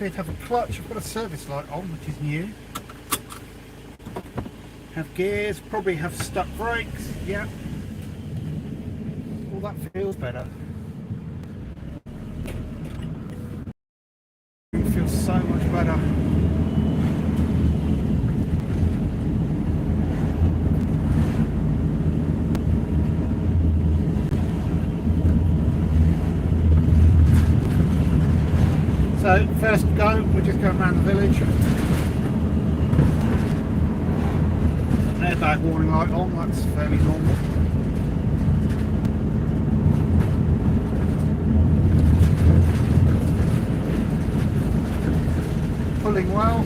appear to have a clutch. I've got a service light on, which is new. Have gears, probably have stuck brakes. Yeah. Well, that feels better. It feels so much better. So first go, we're just going around the village. Airbag warning light on, that's fairly normal. Pulling well.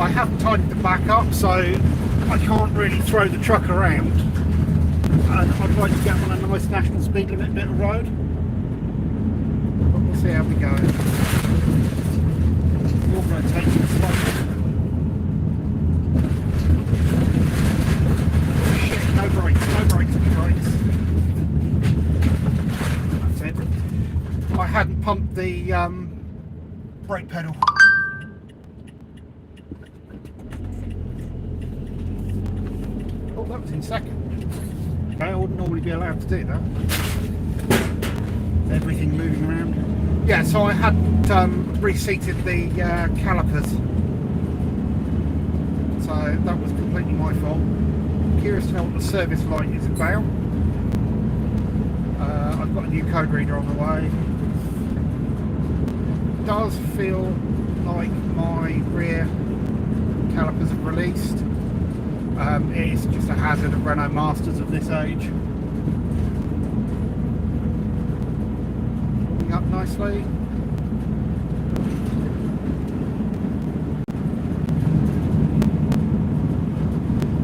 I haven't tidied the back up, so I can't really throw the truck around. And I'd like to get on a nice national speed limit bit of road. See how we go. You're rotating slightly. Shit, no brakes, no brakes, no brakes. That's it. I hadn't pumped the brake pedal. Oh, that was in second. Okay, I wouldn't normally be allowed to do that. Everything moving around. Yeah, so I hadn't reseated the calipers, so that was completely my fault. Curious to know what the service light is about. I've got a new code reader on the way. It does feel like my rear calipers have released. It is just a hazard of Renault Masters of this age. Up nicely.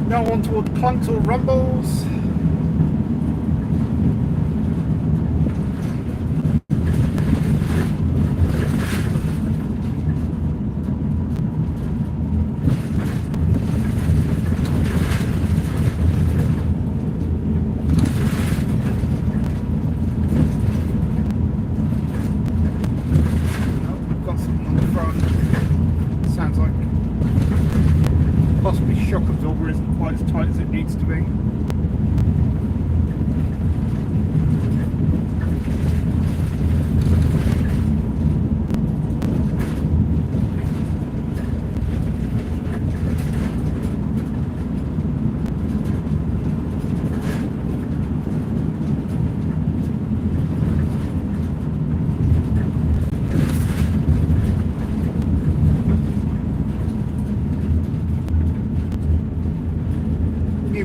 Now on toward clunks or rumbles. Shock absorber isn't quite as tight as it needs to be.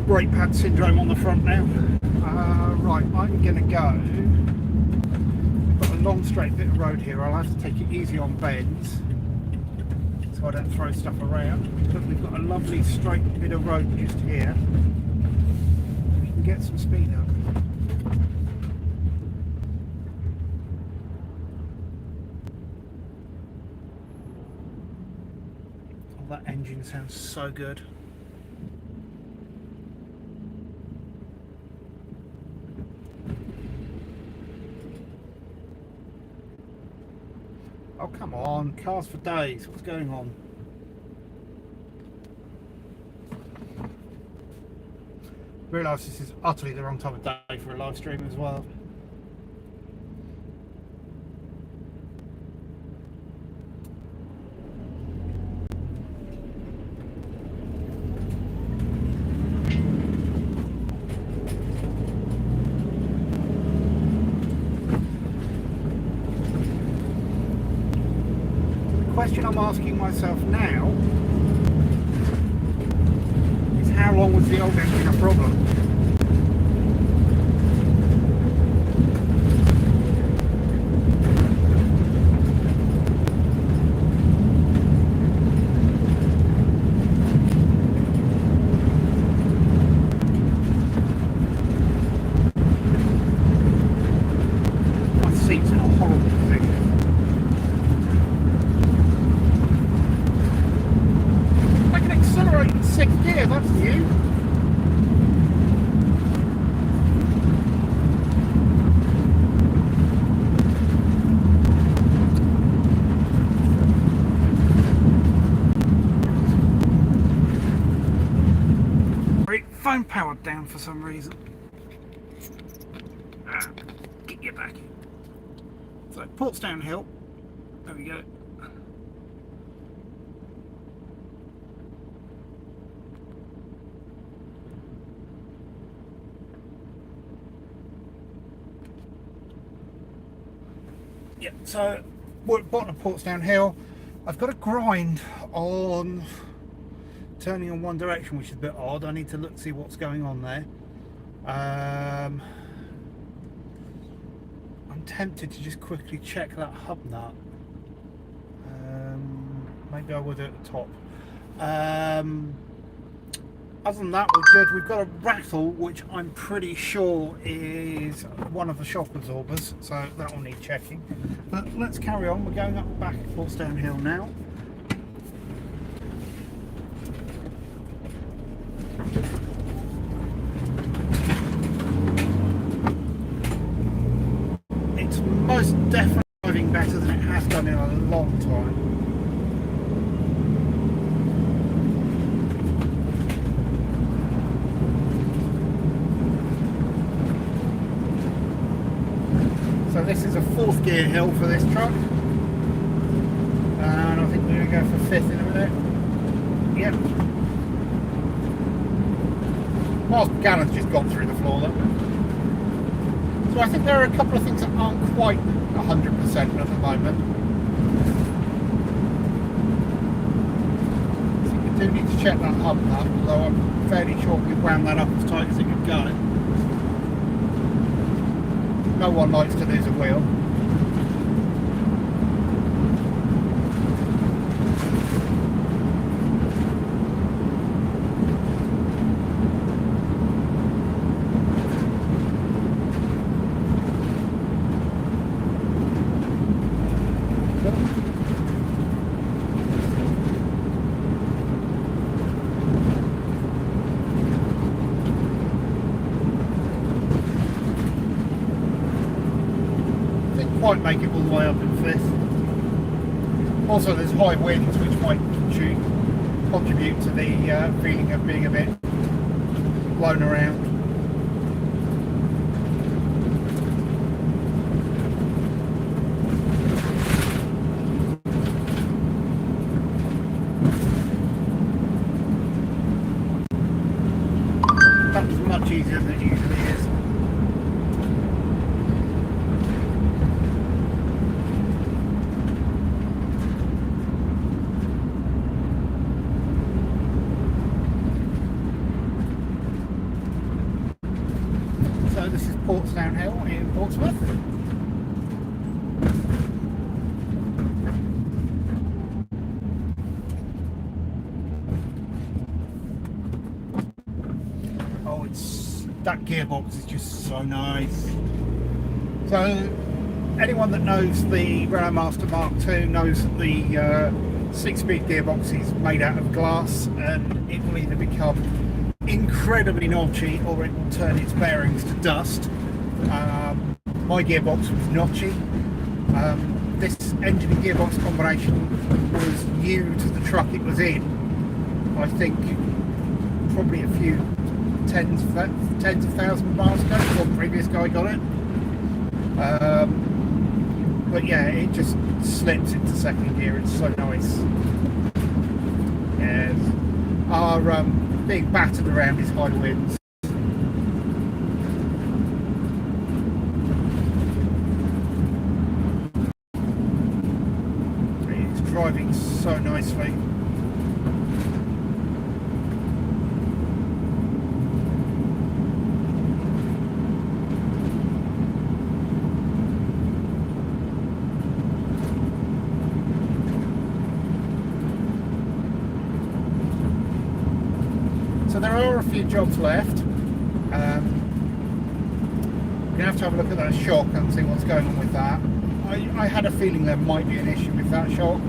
Brake pad syndrome on the front now. Right, I'm going to go. We've got a long straight bit of road here. I'll have to take it easy on bends so I don't throw stuff around. But we've got a lovely straight bit of road just here. We can get some speed up. Oh, that engine sounds so good. Oh, come on, cars for days, what's going on? Realise this is utterly the wrong time of day for a live stream as well. The question I'm asking myself now is how long was the old engine a problem? My seat's in a horrible position. I can accelerate in 6th gear, that's new. phone powered down for some reason. Get you back in. So Portsdown Hill. There we go. Yeah, so we're at the bottom of Portsdown Hill. I've got a grind on turning in one direction, which is a bit odd. I need to look see what's going on there. I'm tempted to just quickly check that hub nut. Maybe I will do it at the top. Other than that, we're good. We've got a rattle, which I'm pretty sure is one of the shock absorbers, so that will need checking. But let's carry on. We're going up back at Portsdown Hill now. It's most definitely driving better than it has done in a long time. So this is a 4th gear hill for this truck, and I think we're going to go for 5th in a minute. Yep. Miles per gallon's just gone through the floor though. So I think there are a couple of things that aren't quite 100% at the moment. So we do need to check that hub nut, although I'm fairly sure we wound that up as tight as it could go. No one likes to lose a wheel. Quite make it all the way up in 5th. Also there's high winds which might contribute to the feeling of being a bit blown around. That was much easier than it usually is. This is Portsdown Hill in Portsmouth. Oh, that gearbox is just so nice. So anyone that knows the Renault Master Mark II knows that the 6-speed gearbox is made out of glass, and it will either become incredibly notchy or it will turn its bearings to dust. My gearbox was notchy. This engine and gearbox combination was new to the truck it was in. I think probably a few tens of thousand miles ago before the previous guy got it. But yeah, it just slips into 2nd gear. It's so nice. Yes. Our being battered around is high winds. It's driving so nicely. So there are a few jobs left. We're going to have a look at that shock and see what's going on with that. I had a feeling there might be an issue with that shock.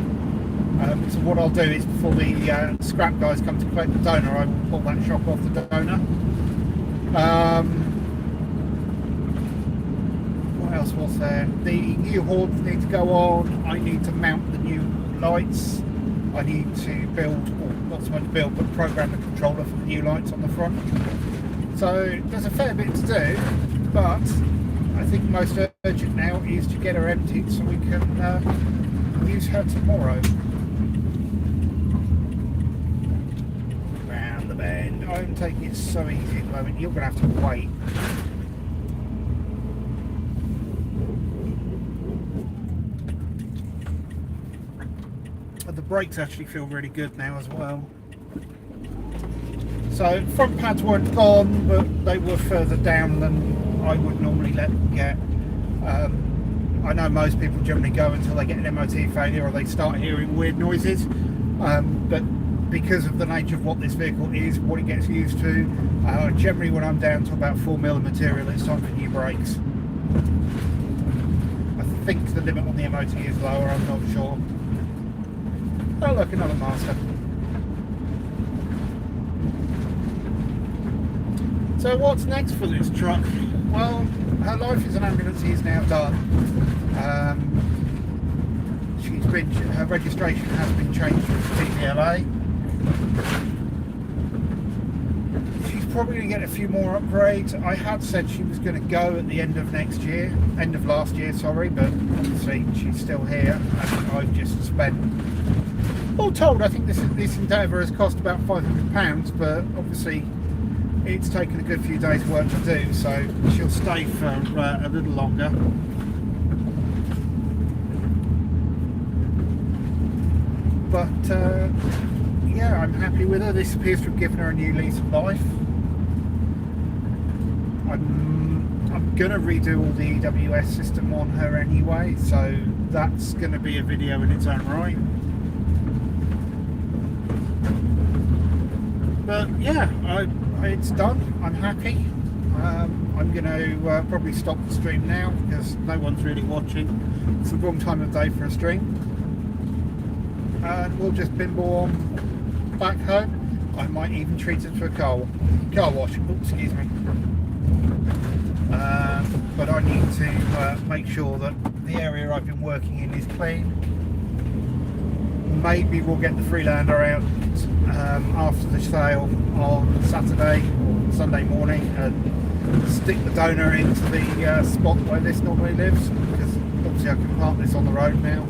So what I'll do is, before the scrap guys come to collect the donor, I will pull that shock off the donor. What else was there? The new horns need to go on. I need to mount the new lights. I need to build, or not so much build, but program the controller for the new lights on the front. So there's a fair bit to do, but I think most urgent now is to get her emptied so we can use her tomorrow. Round the bend. I'm taking it so easy at the moment, you're going to have to wait. But the brakes actually feel really good now as well. So front pads weren't gone, but they were further down than I would normally let them get. I know most people generally go until they get an MOT failure or they start hearing weird noises, but because of the nature of what this vehicle is, what it gets used to, generally when I'm down to about 4mm of material, it's time for new brakes. I think the limit on the MOT is lower, I'm not sure. Oh look, another Master. So what's next for this truck? Well, her life as an ambulance is now done. Her registration has been changed to DVLA. She's probably going to get a few more upgrades. I had said she was going to go at the end of last year, sorry, but obviously she's still here and I've just spent, all told, I think this endeavour has cost about £500, but obviously it's taken a good few days work to do, so she'll stay for a little longer. But yeah, I'm happy with her. This appears to have given her a new lease of life. I'm going to redo all the EWS system on her anyway, so that's going to be a video in its own right. But yeah, it's done. I'm happy. I'm going to probably stop the stream now because no one's really watching. It's the wrong time of day for a stream. And we'll just bimble on back home. I might even treat it to a car wash. Oops, excuse me. But I need to make sure that the area I've been working in is clean. Maybe we'll get the Freelander out after the sale on Saturday or Sunday morning and stick the donor into the spot where this normally lives, because obviously I can park this on the road now.